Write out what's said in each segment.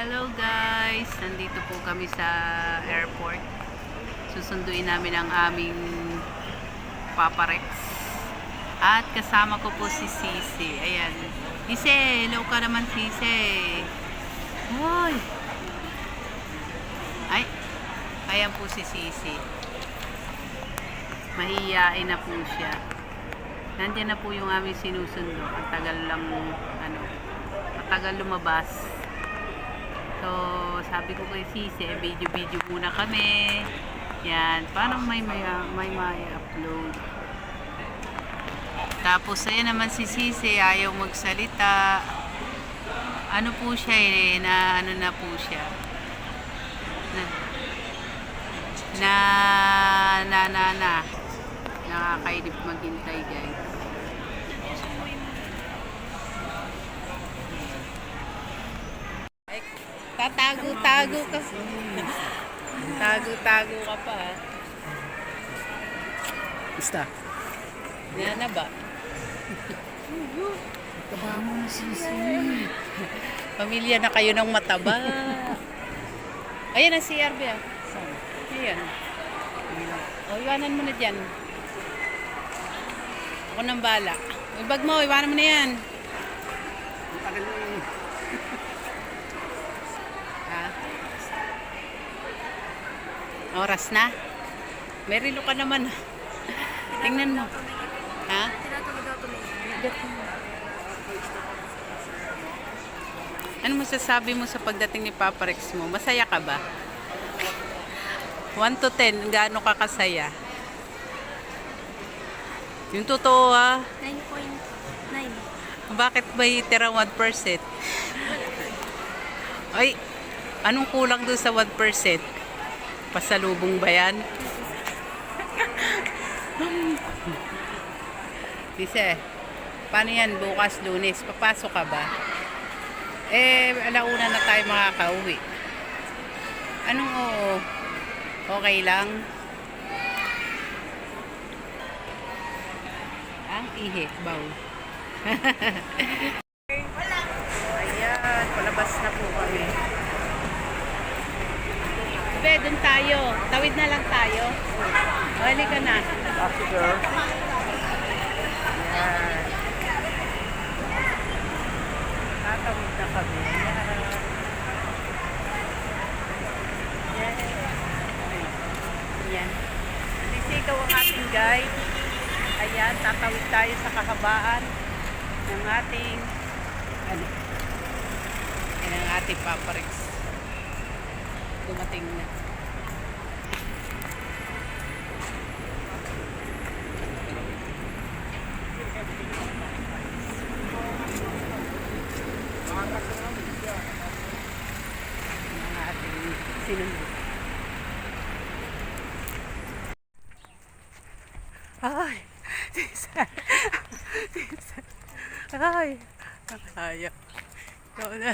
Hello guys! Nandito po kami sa airport. Susunduin namin ang aming Papa Rex. At kasama ko po si Sisi. Ayan. Sisi! Hello ka naman, Sisi! Hoy! Ay! Ayan po si Sisi. Mahihiyain na po siya. Nandiyan na po yung aming sinusundo. Ang tagal lang, matagal lumabas. So, sabi ko kay Sisi, video-video muna kami. Yan, parang may upload. Tapos, ayan naman si Sisi, ayaw magsalita. Ano po siya ano na po siya. Nakakaidip maghintay, guys. Tatago-tago ka. Tago-tago ka pa. Basta. Yan na ba? Taba mo na Sisi. Pamilya na kayo ng mataba. Ayan ang CRB ah. Ayan. O, iwanan mo na dyan. Ako nang bala. Yung bag mo, iwanan mo na yan. Tagal mo eh. Ha? Oras na? May relo ka naman. Tingnan mo. Ha? Ano masasabi mo sa pagdating ni Papa Rex mo? Masaya ka ba? 1 to 10, gaano ka kasaya? Yung totoo ha? 9.9. Bakit may tira 1%? Ay, anong kulang doon sa 1%? Pasalubong ba yan? Sisi, paano yan bukas Lunes? Papasok ka ba? Alauna na tayo makakauwi. Anong oo? Okay lang? Ang ihi, baw. Ayan, palabas na po kami. Be, dun tayo. Tawid na lang tayo. Balik ka na. Sure. Ayan. Tatawid na kami. Ayan. Sisi, ikaw ang ating guide. Ayan, tatawid tayo sa kahabaan ng ating yan ang ating Papa Rex. Dumating na. Ang ating sinundo. Ay! Sisa! Sisa! Ay! Ayaw. Ikaw na.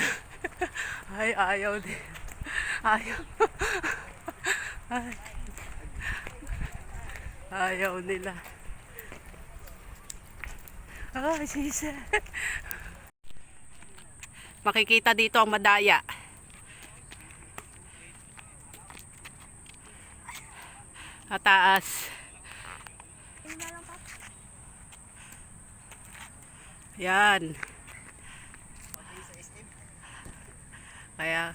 Ay, ayaw din. Ayaw. Ay. Ayaw nila. Ay, Sisa. Makikita dito ang Madaya. Taas. Yan. Kaya,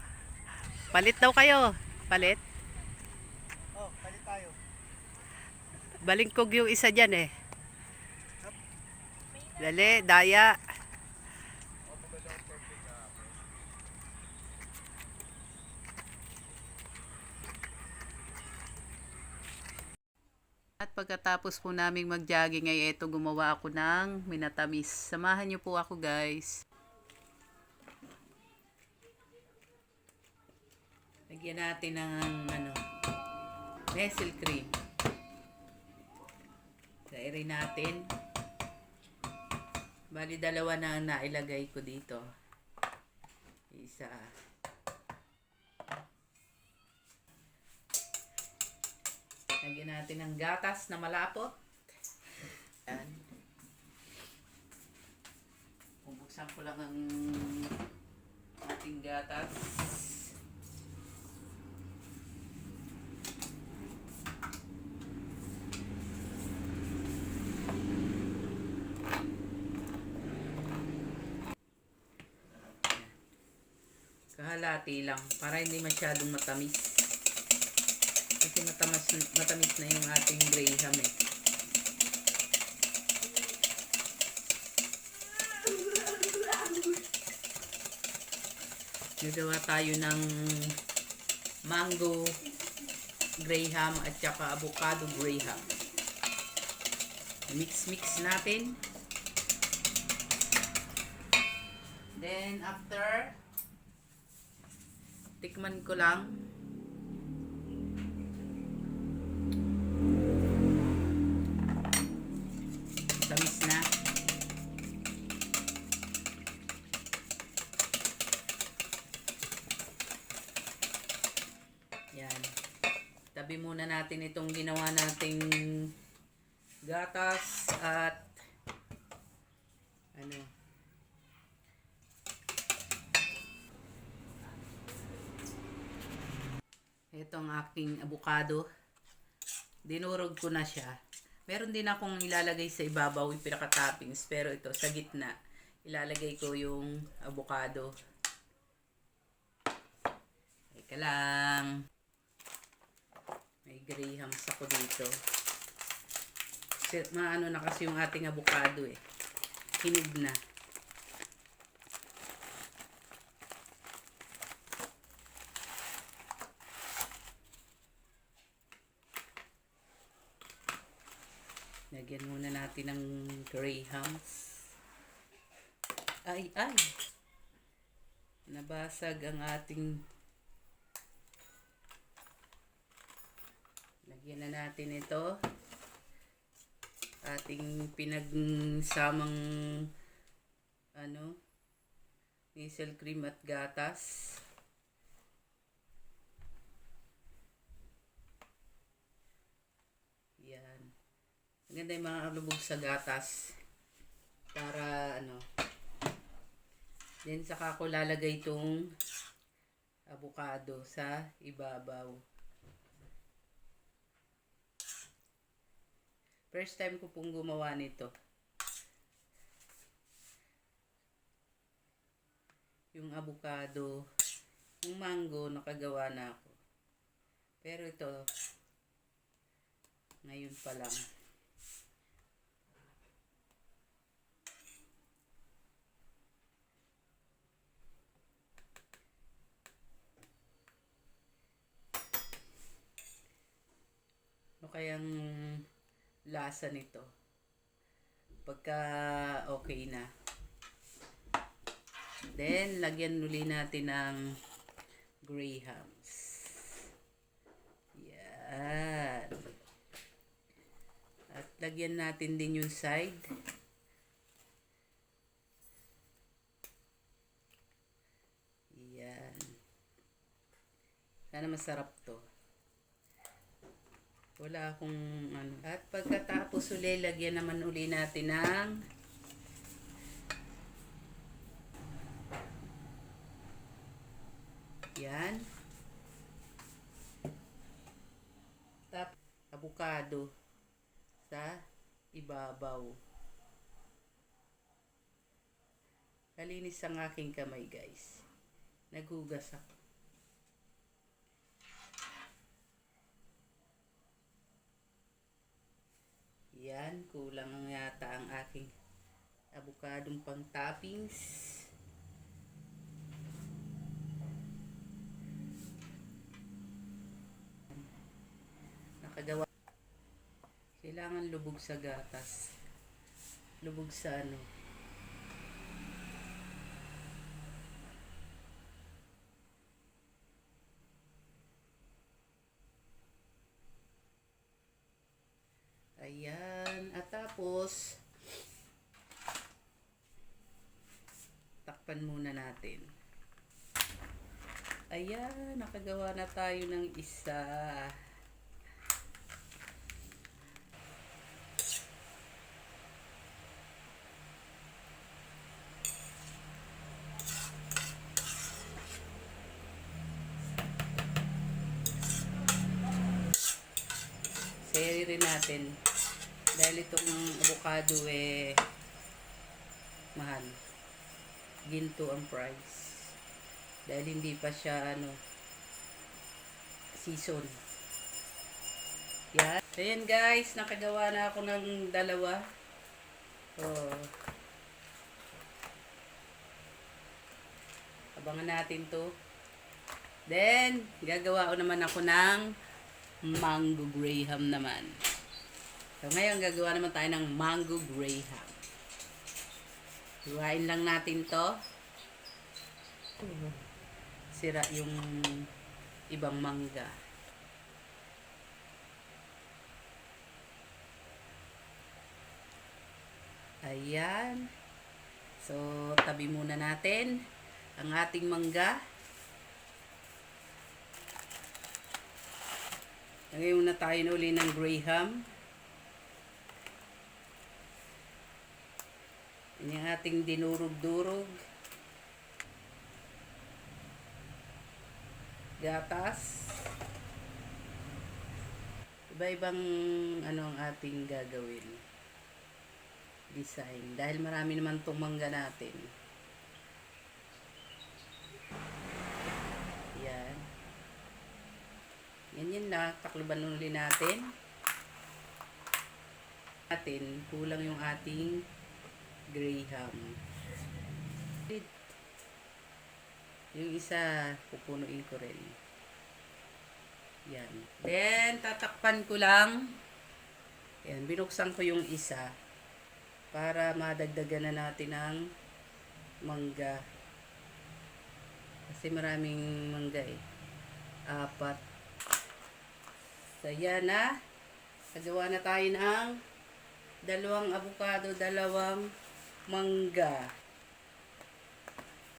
palit daw kayo. Palit? Oh, palit tayo. Balingkog yung isa dyan eh. Dali, daya. At pagkatapos po naming mag-jogging ay eto gumawa ako ng minatamis. Samahan niyo po ako guys. Lagyan natin ng Nestle cream. Dairy natin. Bali dalawa na ang nailagay ko dito. Isa. Lagyan natin ng gatas na malapot. Yan. Bubuksan ko lang ang ating gatas. Kahalati lang para hindi masyadong matamis. Kasi matamis na yung ating graham eh. Nagawa tayo ng mango graham at saka avocado graham. Mix natin. Then after, tikman ko lang. Tamis na. Yan. Tabi muna natin itong ginawa nating gatas at ano. Ito ang aking avocado. Dinurog ko na siya. Meron din akong ilalagay sa ibabaw yung pinaka-toppings. Pero ito, sa gitna, ilalagay ko yung avocado. Teka lang. May grahams ako dito. Maano na kasi yung ating avocado eh. Hinog na. Lagyan muna natin ng grahams. Ay! Nabasag ang ating... Lagyan na natin ito. Ating pinagsamang hazel cream at gatas. Yan. Maganda yung mga lubog sa gatas para then saka ko lalagay itong avocado sa ibabaw. First time ko pong gumawa nito. Yung avocado, yung mango nakagawa na ako. Pero ito ngayon pa lang. Kayang lasa nito pagka okay na, then lagyan uli natin ng grahams. Yan, at lagyan natin din yung side. Yan, sana masarap to. Wala akong At pagkatapos uli, lagyan naman uli natin ng yan. Avocado sa ibabaw. Kalinis ang aking kamay, guys. Naghugas ako. Yan, kulang yata ang aking avocadong pang toppings. Nakagawa. Kailangan lubog sa gatas. Lubog sa Ayan. At tapos, takpan muna natin. Ayan. Nakagawa na tayo ng isa. Seri rin natin. Dahil itong avocado mahal. Ginto ang price. Dahil hindi pa siya season. Yan. So yan guys, nakagawa na ako ng dalawa. Oh. Abangan natin to. Then, gagawa ko naman ako ng mango graham naman. So ngayon, gagawa naman tayo ng mango graham. Hiwain lang natin to. Sira yung ibang mangga. Ayan. So, tabi muna natin ang ating mangga. Ngayon na tayo na uli ng graham. Yan yung ating dinurog-durog. Gatas. Iba-ibang ang ating gagawin. Design. Dahil marami naman itong mangga natin. Yan. Ganyan na. Takluban uli natin. Kulang yung ating graham. Yung isa, pupunuin ko rin. Yan. Then, tatakpan ko lang. Yan. Binuksan ko yung isa. Para madagdagan na natin ang mangga. Kasi maraming mangga eh. 4. So, yan na. Nagawa na tayo ng 2 avocado, 2 mangga.